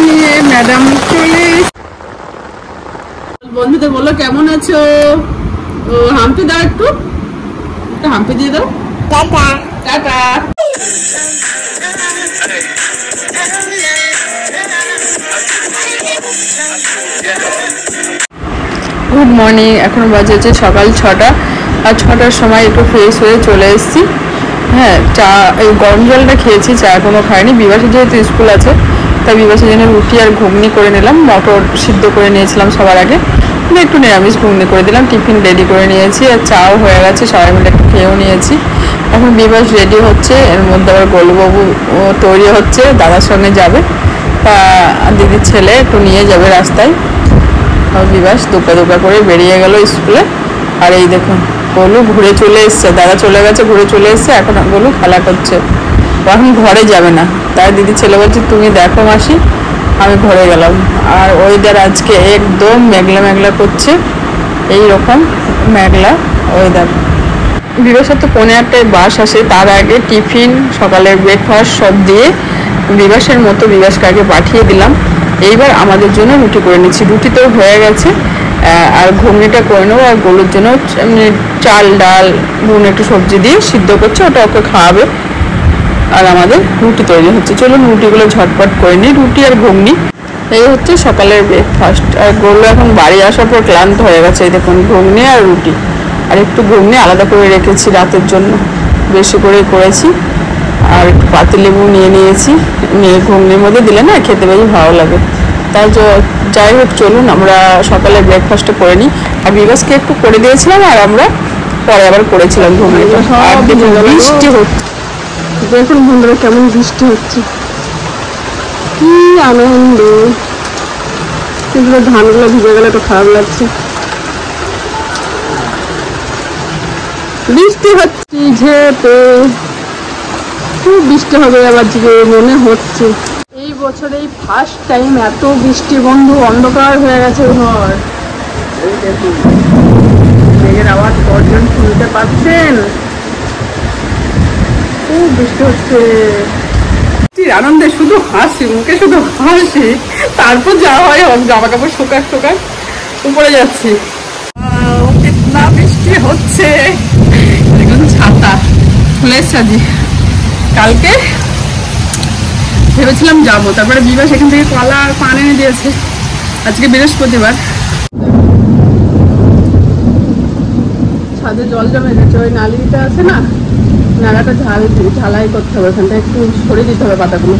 নিয়ে ম্যাডাম চলে। বন্ধুদের বলো কেমন আছো? ও হাম্পি দাও, একটু হাম্পি দিয়ে দাও। Tata tata. Good morning. এখন বাজে হচ্ছে সকাল 6টা, আর 6টার সময় একটু ফ্রেশ হয়ে চলে এসেছি। হ্যাঁ, চা এই গরম জলটা খেয়েছি, চা কোনো খাইনি। বিবাসে যেহেতু স্কুল আছে তাই বিবাসের জন্য রুটি আর ঘুগনি করে নিলাম। মটর সিদ্ধ করে নিয়েছিলাম সবার আগে, একটু নিরামিষ ঘুগনি করে দিলাম। টিফিন রেডি করে নিয়েছি, আর চাও হয়ে গেছে, সবাই মিলে একটু খেয়েও নিয়েছি। এখন বিবাস রেডি হচ্ছে, এর মধ্যে আবার গোলুবাবু তৈরি হচ্ছে, দাদার সঙ্গে যাবে। তা দিদির ছেলে একটু নিয়ে যাবে রাস্তায়। বিবাস দুপা দুপা করে বেরিয়ে গেল স্কুলে। আর এই দেখুন গোলু ঘুরে চলে এসছে, দাদা চলে গেছে, ঘুরে চলে এসছে। এখন গোলু খেলা করছে, এখন ঘরে যাবে না। তাই দিদি ছেলে বলছে তুমি দেখো মাসি, আমি ঘরে গেলাম। আর ওয়েদার আজকে একদম মেঘলা মেঘলা করছে, এই রকম মেঘলা ওয়েদার। বিবাসের তো 8:30টায় বাস আসে, তার আগে টিফিন সকালের ব্রেকফাস্ট সব দিয়ে বিবাসের মতো বিবাসকে আগে পাঠিয়ে দিলাম। এইবার আমাদের জন্য রুটি করে নিচ্ছি। রুটি তো হয়ে গেছে, আর ঘুগনিটা করে নেবো। আর গোলুর জন্য চাল ডাল নুন একটু সবজি দিয়ে সিদ্ধ করছে, ওটা ওকে খাওয়াবে। আর আমাদের রুটি তৈরি হচ্ছে। চলুন রুটিগুলো ঝটপট করে নিই। রুটি আর ঘুগনি এই হচ্ছে সকালের ব্রেকফাস্ট। আর গোলু এখন বাড়ি আসার পর ক্লান্ত হয়ে গেছে। এই দেখুন ঘুগনি আর রুটি, আর একটু ঘুগনি আলাদা করে রেখেছি রাতের জন্য, বেশি করে করেছি। আর একটু পাতিলেবু নিয়ে নিয়েছি, নিয়ে ঘুগনির মধ্যে দিলে না খেতে বেশি ভালো লাগে। তাই যাই হোক চলুন আমরা সকালে ব্রেকফাস্টটা করে নিই। আর বিবাসকে একটু করে দিয়েছিলাম, আর আমরা পরে আবার করেছিলাম ঘুগনিটা। আর বৃষ্টি হচ্ছে, দেখুন বন্ধুরা কেমন বৃষ্টি হচ্ছে, কি আনন্দ। কিন্তু ধানগুলো ভিজে গেলে একটু খারাপ লাগছে। বৃষ্টি হচ্ছে ঝেপে, খুব বৃষ্টি হবে আবার যে মনে হচ্ছে। এই বছর এই ফার্স্ট টাইম এত বৃষ্টি বন্ধু, অন্ধকার হয়ে গেছে ঘর। এই দেখুন মেঘের আওয়াজ গর্জন শুনতে পাচ্ছেন, খুব বৃষ্টি হচ্ছে। আনন্দে শুধু হাসি, মুখে শুধু হাসি। তারপর যা হয় জামা কাপড় শোকাক উপরে যাচ্ছি। কিতনা বৃষ্টি হচ্ছে, দেখুন ছাতা ফুলের সাজি। কালকে ভেবেছিলাম যাবো, তারপরে বিবাস এখান থেকে কলা আর পান এনে দিয়েছে। আজকে বৃহস্পতিবার, ছাদে জল জমে গেছে। ওই নালিটা আছে না, নালাটা ঝালাই করতে হবে, ওখানটা একটু সরিয়ে দিতে হবে পাতাগুলো।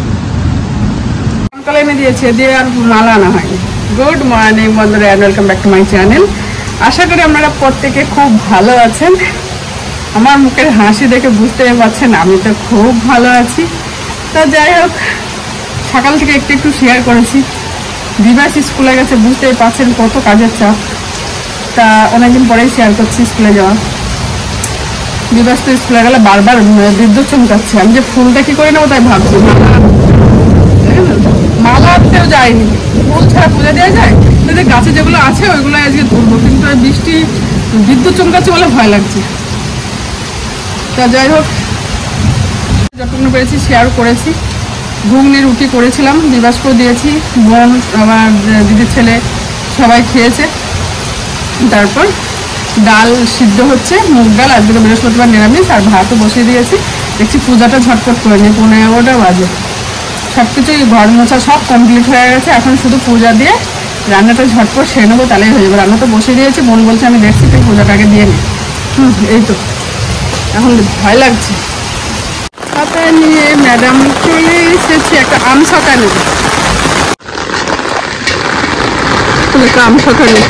সকালে এনে দিয়েছে, দিয়ে আর মালা আনা হয়নি। গুড মর্নিং বন্ধুরা, and welcome back to my channel. আশা করি আপনারা প্রত্যেকে খুব ভালো আছেন। আমার মুখের হাসি দেখে বুঝতে পারছেন আমি তো খুব ভালো আছি। তা যাই হোক, সকাল থেকে একটু শেয়ার করেছি। বিবাস স্কুলে গেছে, বুঝতেই পারছেন কত কাজের চাপ। তা অনেকদিন পরেই শেয়ার করছি স্কুলে যাওয়া। বিবাস তো স্কুলে গেলে বারবার বিদ্যুৎ চমকাচ্ছে। আমি যে ফুলটা কি করে নেবো তাই ভাবছি। মালা আনতেও যায়নি, ফুল ছাড়া পুজো দেওয়া যায়? গাছে যেগুলো আছে ওইগুলো আজকে তুলবো, কিন্তু বৃষ্টি বিদ্যুৎ চমকাচ্ছে বলে ভয় লাগছে। তা যাই হোক, যতটুকু পেরেছি শেয়ার করেছি। ঘুগনি রুটি করেছিলাম, বিবাসকেও দিয়েছি, বোন আমার দিদির ছেলে সবাই খেয়েছে। তারপর ডাল সিদ্ধ হচ্ছে, মুগ ডাল, আজকে তো বৃহস্পতিবার নিরামিষ। আর ভাতও বসিয়ে দিয়েছি। দেখছি পূজাটা ঝটপট করে নিই, 11:15 বাজে। সব কিছুই ঘর মোছা সব কমপ্লিট হয়ে গেছে। এখন শুধু পূজা দিয়ে রান্নাটা ঝটপট সেরে নেবো, তাহলেই হয়ে যাবে। রান্না তো বসিয়ে দিয়েছি, বোন বলছে আমি দেখছি তুই পূজাটাকে দিয়ে নি। এই তো এখন ভয় লাগছে। ছাতা নিয়ে ম্যাডাম চলে এসেছি, একটা আম ছাতা নেবে, একটা আম ছাতা নেই।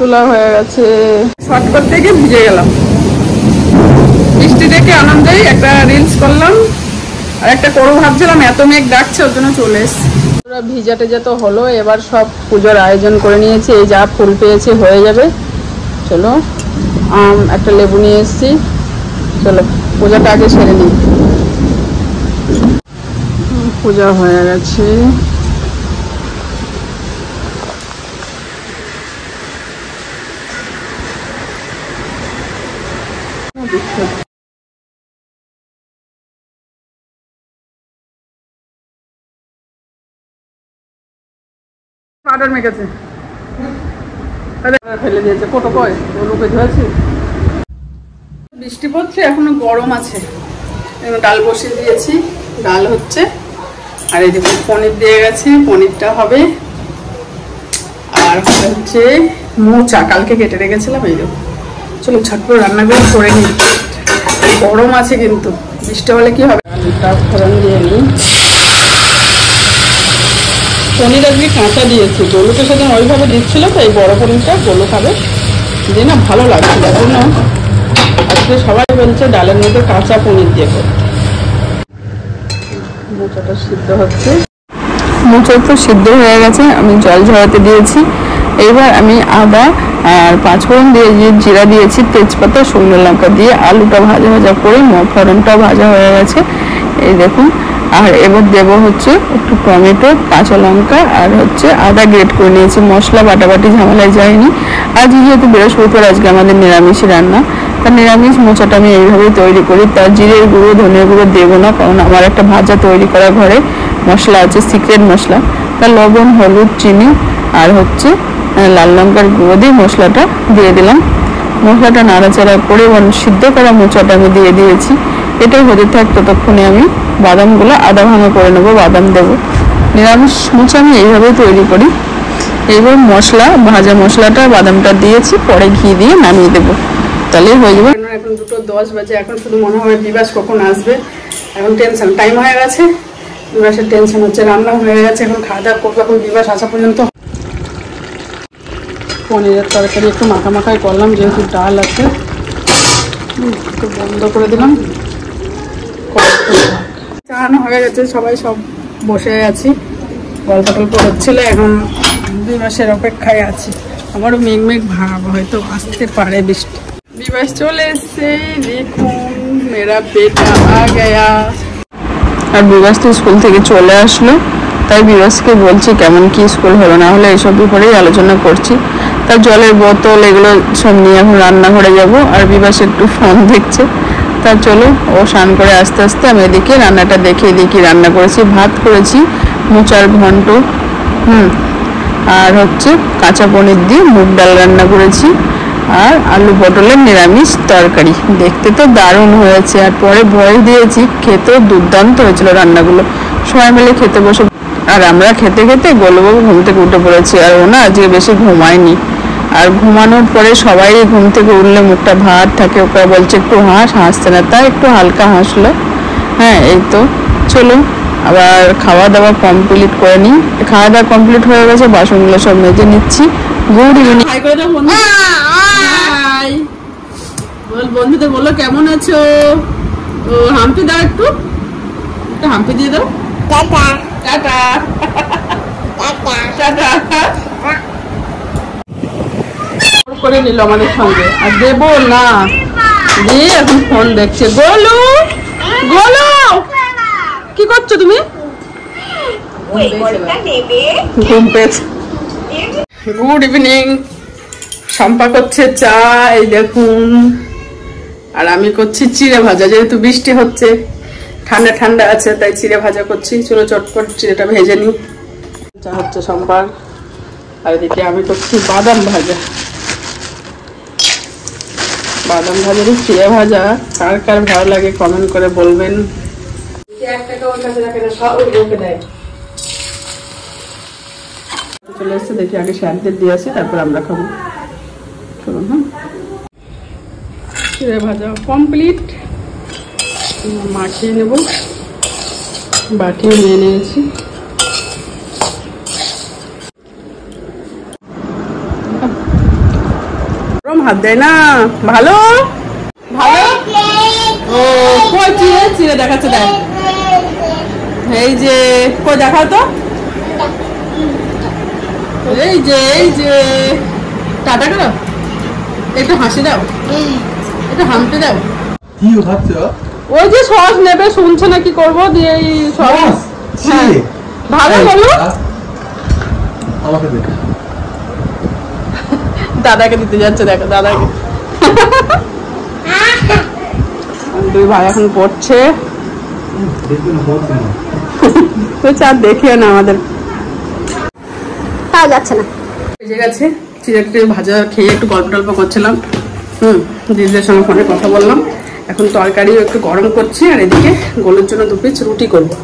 তোলা হয়ে গেছে, শর্ট করতে গিয়ে ভিজে গেলাম। বৃষ্টি দেখে আনন্দেই একটা রিলস করলাম, আর একটা করবো ভাবছিলাম, এত মেঘ ডাকছে ওর জন্য চলে এসছি। ভিজা টেজা তো হলো, এবার সব পুজোর আয়োজন করে নিয়েছি। এই যা ফুল পেয়েছি হয়ে যাবে। চলো আম একটা লেবু নিয়ে এসছি, চলো পূজাটা আগে সেরে নিই। পূজা হয়ে গেছে। পাউডার মেখেছে, ফেলে দিয়েছে কোটো কয় ও লোকে ধরেছে। বৃষ্টি পড়ছে, এখনো গরম আছে। ডাল বসিয়ে দিয়েছি, ডাল হচ্ছে। আর এই দেখুন পনির দিয়ে গেছে, পনিরটা হবে। আর হচ্ছে মোচা কালকে কেটে রেখেছিলাম, এই দেখুন। চলো ঝটপট রান্নাগুলো করে নিই, গরম আছে কিন্তু বৃষ্টি হলে কি হবে। আলুটা ফোড়ন দিয়ে নিই। পনির আজকে কাঁচা দিয়েছি, গোলুকে সেদিন ওইভাবে দিচ্ছিল তো এই বড় পনিরটা গোলু খাবে, দিয়ে না ভালো লাগছে। তার জন্য আজকে সবাই বলছে ডালের মধ্যে কাঁচা পনির দিয়ে করতে। মোচাটা সিদ্ধ হচ্ছে, মোচা তো সিদ্ধ হয়ে গেছে, আমি জল ঝরাতে দিয়েছি। এবার আমি আদা আর পাঁচফোড়ন দিয়ে জিরা দিয়েছি, তেজপাতা শুকনো লঙ্কা দিয়ে আলুটা ভাজা ভাজা করে ফোড়নটাও ভাজা হয়ে গেছে, এই দেখুন। আর এবার দেবো হচ্ছে একটু টমেটো, কাঁচা লঙ্কা আর হচ্ছে আদা গ্রেট করে নিয়েছি। মশলা বাটাবাটি ঝামেলায় যায়নি। আজ যেহেতু বৃহস্পতিবার, আজকে আমাদের নিরামিষই রান্না। তার নিরামিষ মোচাটা আমি এইভাবেই তৈরি করি। তার জিরের গুঁড়ো ধনের গুঁড়ো দেবো না, কারণ আমার একটা ভাজা তৈরি করা ঘরে মশলা আছে, সিক্রেট মশলা। তার লবণ, হলুদ, চিনি আর হচ্ছে লাল লঙ্কার গুঁড়ো দিয়ে মশলাটা দিয়ে দিলাম। মশলাটা নাড়াচাড়া করে সিদ্ধ করা মোচাটা আমি দিয়ে দিয়েছি। এটাই হতে থাক, ততক্ষণে আমি বাদামগুলো আদা ভাঙা করে নেবো, বাদাম দেবো। নিরামিষ মোচা আমি এইভাবেই তৈরি করি। এইবার মশলা, ভাজা মশলাটা বাদামটা দিয়েছি, পরে ঘি দিয়ে নামিয়ে দেবো, তাহলে হয়ে যাবে। এখন 2:10 বাজে, এখন শুধু মনে হবে বিবাস কখন আসবে। এখন টেনশন, টাইম হয়ে গেছে, বিবাসের টেনশন হচ্ছে। রান্না হয়ে গেছে, এখন খাওয়া দাওয়া করবো। এখন বিবাস আসা পর্যন্ত পনিরের তরকারি একটু মাখামাখাই করলাম, যেহেতু ডাল আছে। একটু বন্ধ করে দিলাম। চান হয়ে গেছে, সবাই সব বসে আছি, গল্প টল্প হচ্ছিল। এখন 2 মাসের অপেক্ষায় আছি। আমারও মেঘ ভাব, হয়তো আসতে পারে বৃষ্টি। বিবাস চলে এসছে, দেখুন মেরা বেটা আ গয়া। আর বিবাস তো স্কুল থেকে চলে আসলো, তাই বিবাসকে বলছি কেমন কি স্কুল হলো। না হলে এইসব ব্যাপারেই আলোচনা করছি। তার জলের বোতল এগুলো সব নিয়ে এখন রান্নাঘরে যাব। আর বিবাস একটু ফোন দেখছে। তা চলো, ও স্নান করে আস্তে আস্তে আমি এদিকে রান্নাটা দেখিয়ে দিই কি রান্না করেছি। ভাত করেছি, মোচার ঘন্ট, আর হচ্ছে কাঁচা পনির দিয়ে মুগ ডাল রান্না করেছি, আর আলু পটলের নিরামিষ তরকারি। দেখতে তো দারুণ হয়েছে, আর পরে ভয় দিয়েছি, খেতেও দুর্দান্ত হয়েছিল রান্নাগুলো। সবাই মিলে খেতে বসে, আর আমরা খেতে খেতে গোলুবাবু ঘুম থেকে উঠে পড়েছি। আর ও না আজকে বেশি ঘুমায়নি। আর ঘুমানোর পরে সবাই ঘুম থেকে উঠলে মুখটা ভার থাকে, ওকে বলছে একটু হাসছে না, তাই একটু হালকা হাসলো। হ্যাঁ, এই তো চলো আবার খাওয়া দাওয়া কমপ্লিট করে নিই। খাওয়া দাওয়া কমপ্লিট হয়ে গেছে, বাসনগুলো সব মেজে নিচ্ছি। Good evening. হাই করে দাও বন্ধু, হাই বল, বন্ধুদের বলো কেমন আছো। ও হাম্পি দাও, একটু হাম্পি দিয়ে দাও। টাটা টাটা টাটা করে নিল আমাদের সঙ্গে, আর দেবো না দিয়ে এখন ফোন দেখছে। গোলু, গোলু কি করছো তুমি? ঘুম পেয়েছে। Good evening. শম্পা করছে চা, এই দেখুন। আর আমি করছি চিড়ে ভাজা, যেহেতু বৃষ্টি হচ্ছে, ঠান্ডা ঠান্ডা আছে, তাই চিড়ে ভাজা করছি। চলো চটপট চিড়েটা ভেজে নিই। চা হচ্ছে শম্পার, আর এদিকে আমি করছি বাদাম ভাজা। বাদাম ভাজা দিয়ে চিড়ে ভাজা কার কার ভালো লাগে কমেন্ট করে বলবেন। চলে এসছে, দেখি আগে স্যারদের দিয়ে আসি, তারপর আমরা খাবো। চলুন। হ্যাঁ, চিড়ে ভাজা কমপ্লিট, মাখিয়ে নেব। বাটিও নিয়ে নিয়েছি। হাত দেয় না, ভালো ভালো। ও কই চিড়ে, চিড়ে দেখাচ্ছে, দেখ এই যে, কই দেখাও তো, এই যে এই যে। টাটা করো, একটু হাসি দাও, একটু হামতে দাও। কি খাচ্ছ? ওই যে সস নেবে, শুনছে না কি করবো দিয়ে এই সস। হ্যাঁ ভালো বলো, আমাকে দে। দাদাকে দিতে যাচ্ছে, দেখো দাদাকে। দুই ভাই এখন পড়ছে, তো চার দেখিও না আমাদের। খাওয়া যাচ্ছে না। বেজে গেছে, চিড়ে ভাজা খেয়ে একটু গল্প টল্প করছিলাম। দিদিদের সঙ্গে ফোনে কথা বললাম। এখন তরকারিও একটু গরম করছি, আর এদিকে গোলুর জন্য 2 পিস রুটি করবো।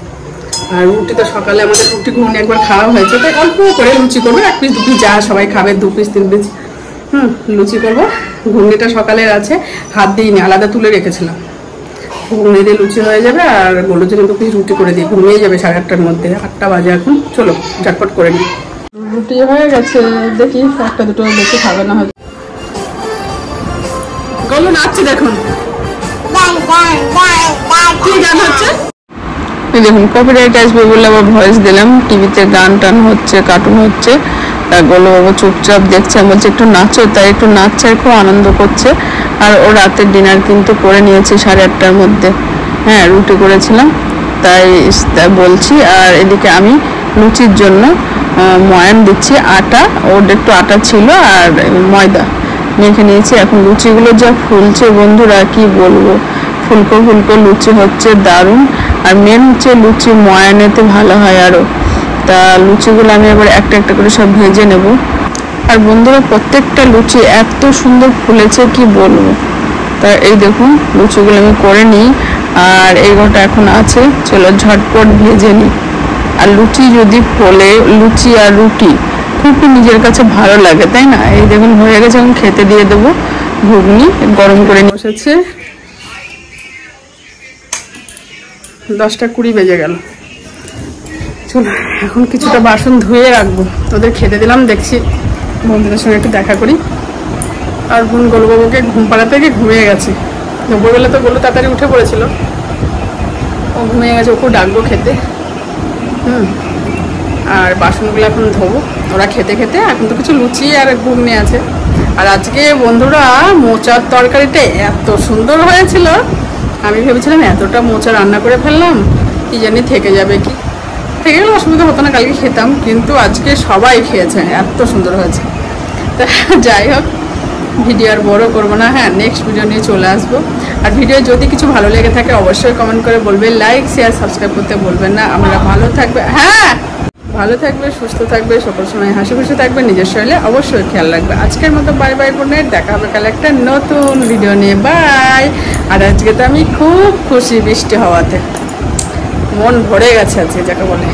আর রুটি তো সকালে আমাদের রুটি ঘুগনি একবার খাওয়া হয়েছে, তাই অল্প করে লুচি করবো। 1 পিস 2 পিস যা সবাই খাবে, 2 পিস 3 পিস লুচি করবো। ঘুগনিটা সকালের আছে, হাত দিইনি, আলাদা তুলে রেখেছিলাম। ঘুগনি দিয়ে লুচি হয়ে যাবে, আর গোলুর জন্য 2 পিস রুটি করে দিই। ঘুমিয়ে যাবে 8:30টার মধ্যে, 8টা বাজে এখন। চলো ঝটপট করে নিই। রুটি হয়ে গেছে, দেখি 1টা 2টো বেশি খাবে না হয়তো। গোলু নাচছে দেখুন, কি গান হচ্ছে দেখুন। কপিরাইট আসবে বলে আবার ভয়েস দিলাম। টিভিতে গান টান হচ্ছে, কার্টুন হচ্ছে, গোলু বাবা চুপচাপ দেখছে। আমি বলছি একটু নাচো, তাই একটু নাচছে, খুব আনন্দ করছে। আর ও রাতের ডিনার কিন্তু করে নিয়েছে 8:30টার মধ্যে। হ্যাঁ, রুটি করেছিলাম তাই বলছি। আর এদিকে আমি লুচির জন্য ময়ান দিচ্ছি, আটা, ওর একটু আটা ছিল আর ময়দা মেখে নিয়েছি। এখন লুচিগুলো যা ফুলছে বন্ধুরা, কি বলবো, ফুলকো ফুলকো লুচি হচ্ছে, দারুণ। আর মেন হচ্ছে লুচি ময়ানেতে ভালো হয় আরও। তা লুচিগুলো আমি এবার একটা একটা করে সব ভেজে নেব। আর বন্ধুরা, প্রত্যেকটা লুচি এত সুন্দর ফুলেছে কি বলবো। তা এই দেখুন লুচিগুলো আমি করে নিই, আর এই গোটা এখন আছে, চলো ঝটপট ভেজে নিই। আর লুচি যদি ফোলে, লুচি আর রুটি খুব নিজের কাছে ভালো লাগে, তাই না? এই দেখুন হয়ে গেছে, এখন খেতে দিয়ে দেবো। ঘুগনি গরম করে নিয়ে বসেছে, 10টা 20 বেজে গেল। চলো এখন কিছুটা বাসন ধুয়ে রাখবো, ওদের খেতে দিলাম। দেখছি বন্ধুদের সঙ্গে একটু দেখা করি। আর বোন গোলুবাবুকে ঘুম পাড়াতে গিয়ে ঘুমিয়ে গেছে। দুপুরবেলা তো গোলু তাড়াতাড়ি উঠে পড়েছিল, ও ঘুমিয়ে গেছে। ওকেও ডাকবো খেতে। আর বাসনগুলো এখন ধোবো, ওরা খেতে খেতে। এখন তো কিছু লুচি আর ঘুগনি আছে। আর আজকে বন্ধুরা মোচার তরকারিটা এত সুন্দর হয়েছিল, আমি ভেবেছিলাম এতটা মোচা রান্না করে ফেললাম, কি জানি থেকে যাবে, কি থেকে গেলে অসুবিধা হতো না, কালকে খেতাম। কিন্তু আজকে সবাই খেয়েছে, এত সুন্দর হয়েছে। তা যাই হোক, ভিডিও আর বড় করবো না। হ্যাঁ, নেক্সট ভিডিও নিয়ে চলে আসবো। আর ভিডিও যদি কিছু ভালো লেগে থাকে অবশ্যই কমেন্ট করে বলবে, লাইক শেয়ার সাবস্ক্রাইব করতে বলবেন না। আমরা ভালো থাকবে, হ্যাঁ ভালো থাকবে, সুস্থ থাকবে, সকল সময় হাসি খুশি থাকবে, নিজের শরীরে অবশ্যই খেয়াল রাখবে। আজকের মতো বাই বাই, গুড নাইট। দেখা হবে কাল একটা নতুন ভিডিও নিয়ে, বাই। আর আজকে তো আমি খুব খুশি, বৃষ্টি হওয়াতে মন ভরে গেছে আজকে, যাকে বলে।